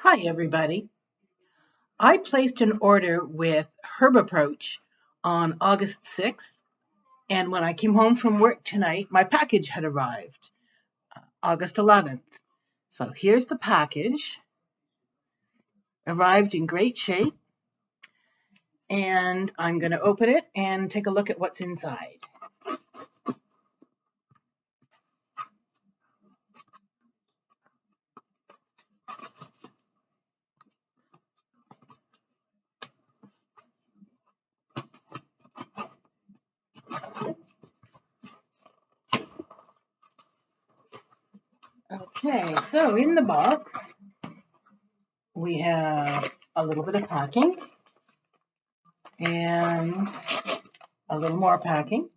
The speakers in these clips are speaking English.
Hi, everybody. I placed an order with Herb Approach on August 6th, and when I came home from work tonight, my package had arrived August 11th. So here's the package. Arrived in great shape, and I'm going to open it and take a look at what's inside. Okay, so in the box, we have a little bit of packing and a little more packing.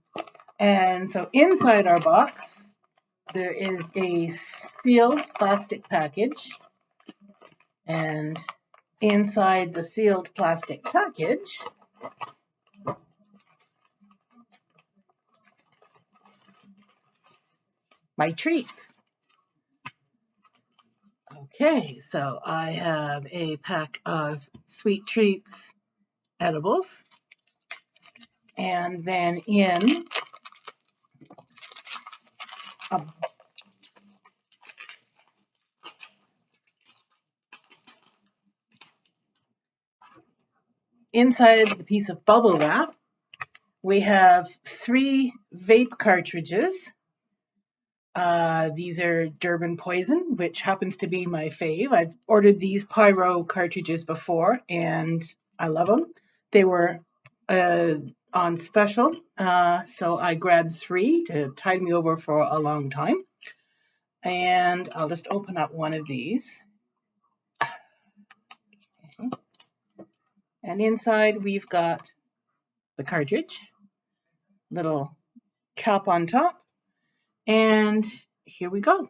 And so inside our box, there is a sealed plastic package, and inside the sealed plastic package, my treats. Okay, so I have a pack of sweet treats edibles, and then inside the piece of bubble wrap, we have 3 vape cartridges. These are Durban Poison, which happens to be my fave. I've ordered these Pyro cartridges before, and I love them. They were on special, so I grabbed 3 to tide me over for a long time. And I'll just open up one of these. Okay. And inside we've got the cartridge, little cap on top, and here we go.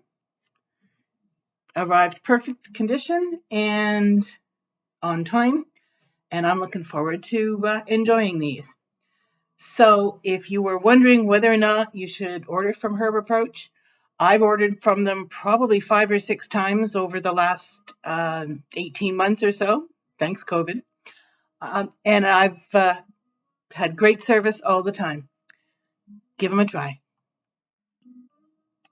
Arrived perfect condition and on time, and I'm looking forward to enjoying these. So if you were wondering whether or not you should order from Herb Approach, I've ordered from them probably 5 or 6 times over the last 18 months or so, thanks COVID. And I've had great service all the time. Give them a try.